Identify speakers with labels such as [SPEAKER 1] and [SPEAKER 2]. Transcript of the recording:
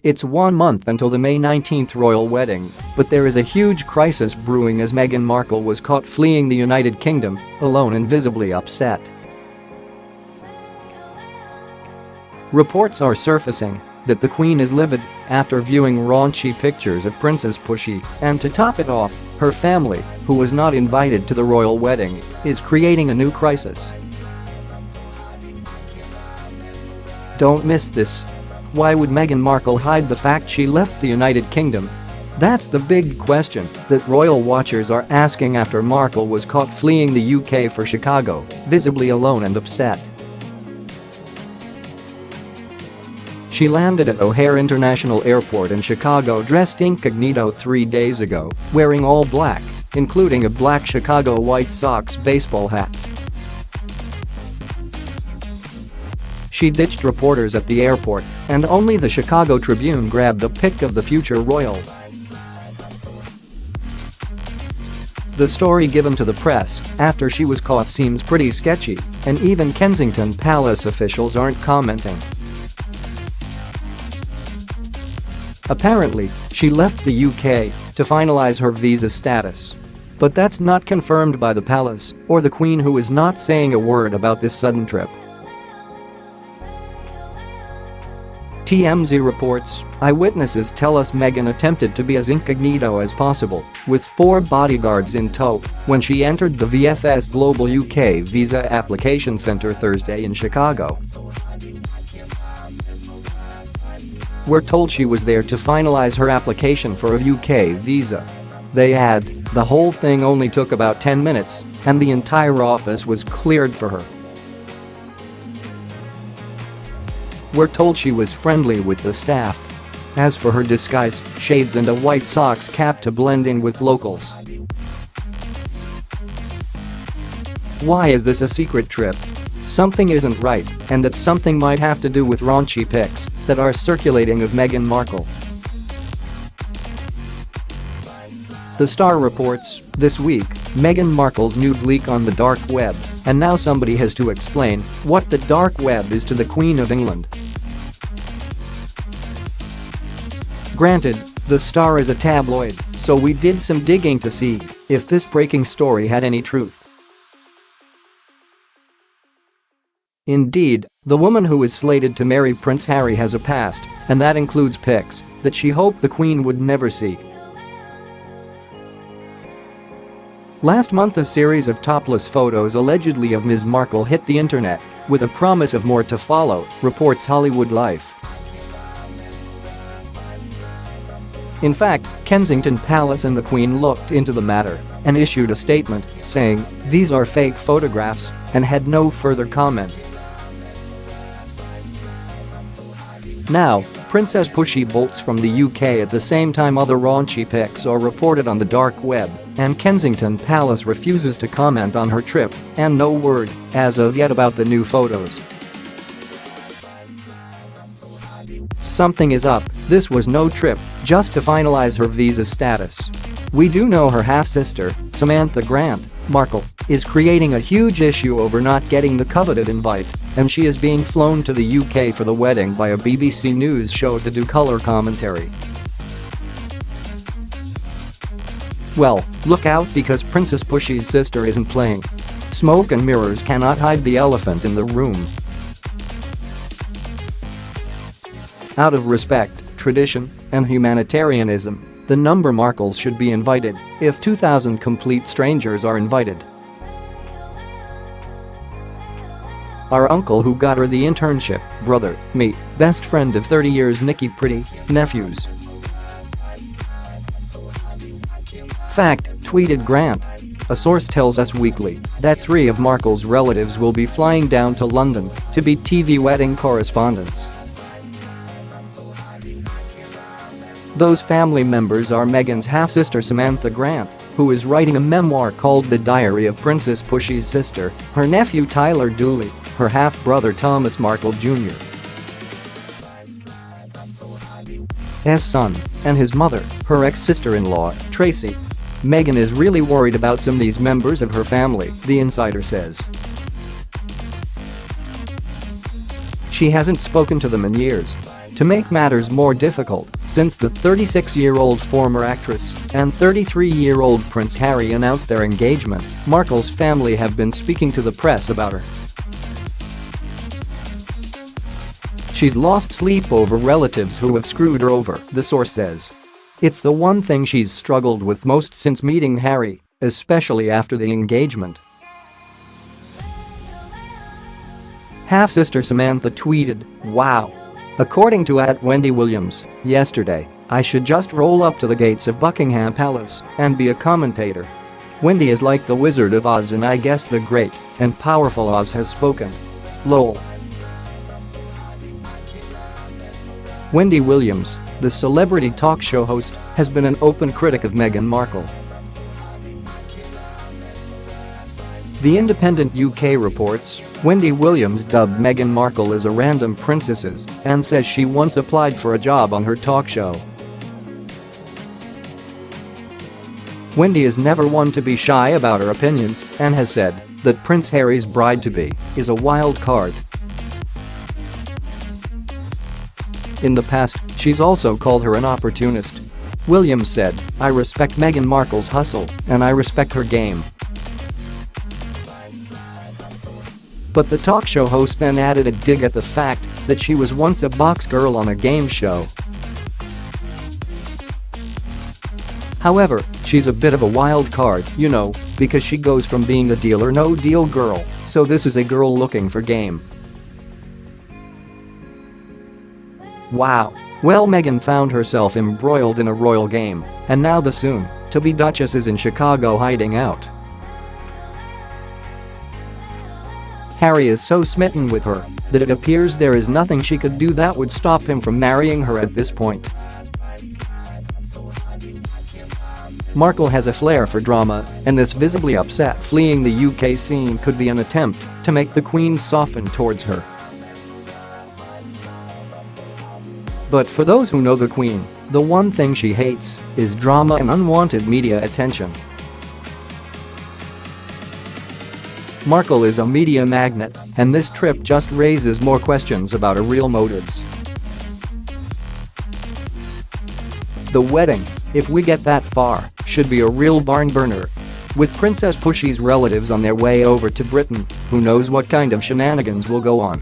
[SPEAKER 1] It's 1 month until the May 19th royal wedding, but there is a huge crisis brewing as Meghan Markle was caught fleeing the United Kingdom, alone and visibly upset. Reports are surfacing that the Queen is livid after viewing raunchy pictures of Princess Pushy, and to top it off, her family, who was not invited to the royal wedding, is creating a new crisis. Don't miss this. Why would Meghan Markle hide the fact she left the United Kingdom? That's the big question that royal watchers are asking after Markle was caught fleeing the UK for Chicago, visibly alone and upset. She landed at O'Hare International Airport in Chicago dressed incognito 3 days ago, wearing all black, including a black Chicago White Sox baseball hat. She ditched reporters at the airport, and only the Chicago Tribune grabbed a pic of the future royal. The story given to the press after she was caught seems pretty sketchy, and even Kensington Palace officials aren't commenting. Apparently, she left the UK to finalize her visa status. But that's not confirmed by the palace or the Queen, who is not saying a word about this sudden trip. TMZ reports, eyewitnesses tell us Meghan attempted to be as incognito as possible, with 4 bodyguards in tow, when she entered the VFS Global UK Visa Application Centre Thursday in Chicago. We're told she was there to finalize her application for a UK visa. They add, the whole thing only took about 10 minutes, and the entire office was cleared for her. We're told she was friendly with the staff. As for her disguise, shades and a White Sox cap to blend in with locals. Why is this a secret trip? Something isn't right, and that something might have to do with raunchy pics that are circulating of Meghan Markle. The Star reports, this week, Meghan Markle's nudes leak on the dark web, and now somebody has to explain what the dark web is to the Queen of England. Granted, The Star is a tabloid, so we did some digging to see if this breaking story had any truth. Indeed, the woman who is slated to marry Prince Harry has a past, and that includes pics that she hoped the Queen would never see. Last month, a series of topless photos allegedly of Ms. Markle hit the internet, with a promise of more to follow, reports Hollywood Life. In fact, Kensington Palace and the Queen looked into the matter and issued a statement saying, "These are fake photographs," and had no further comment. Now, Princess Pushy bolts from the UK at the same time other raunchy pics are reported on the dark web, and Kensington Palace refuses to comment on her trip, and no word, as of yet, about the new photos. Something is up. This was no trip, just to finalize her visa status. We do know her half-sister, Samantha Grant, Markle, is creating a huge issue over not getting the coveted invite, and she is being flown to the UK for the wedding by a BBC News show to do colour commentary. Well, look out, because Princess Pushy's sister isn't playing. Smoke and mirrors cannot hide the elephant in the room. Out of respect, tradition, and humanitarianism, the number Markles should be invited if 2,000 complete strangers are invited. Our uncle who got her the internship, brother, me, best friend of 30 years, Nicky Pretty, nephews. Fact, tweeted Grant. A source tells Us Weekly that 3 of Markle's relatives will be flying down to London to be TV wedding correspondents. Those family members are Meghan's half-sister Samantha Grant, who is writing a memoir called The Diary of Princess Pushy's Sister, her nephew Tyler Dooley, her half-brother Thomas Markle Jr.'s son, and his mother, her ex-sister-in-law, Tracy. Meghan is really worried about some of these members of her family, the insider says. She hasn't spoken to them in years. To make matters more difficult, since the 36-year-old former actress and 33-year-old Prince Harry announced their engagement, Markle's family have been speaking to the press about her. She's lost sleep over relatives who have screwed her over, the source says. It's the one thing she's struggled with most since meeting Harry, especially after the engagement. Half-sister Samantha tweeted, "Wow. According to @WendyWilliams, yesterday, I should just roll up to the gates of Buckingham Palace and be a commentator. Wendy is like the Wizard of Oz, and I guess the great and powerful Oz has spoken. Lol." Wendy Williams, the celebrity talk show host, has been an open critic of Meghan Markle. The Independent UK reports, Wendy Williams dubbed Meghan Markle as a random princess and says she once applied for a job on her talk show. Wendy is never one to be shy about her opinions and has said that Prince Harry's bride-to-be is a wild card. In the past, she's also called her an opportunist. Williams said, "I respect Meghan Markle's hustle, and I respect her game." But the talk show host then added a dig at the fact that she was once a box girl on a game show. However, she's a bit of a wild card, you know, because she goes from being a deal or no deal girl, so this is a girl looking for game. Wow. Well, Meghan found herself embroiled in a royal game, and now the soon-to-be Duchess is in Chicago hiding out. Harry is so smitten with her that it appears there is nothing she could do that would stop him from marrying her at this point. Markle has a flair for drama, and this visibly upset fleeing the UK scene could be an attempt to make the Queen soften towards her. But for those who know the Queen, the one thing she hates is drama and unwanted media attention. Markle is a media magnet, and this trip just raises more questions about her real motives. The wedding, if we get that far, should be a real barn burner. With Princess Pushy's relatives on their way over to Britain, who knows what kind of shenanigans will go on.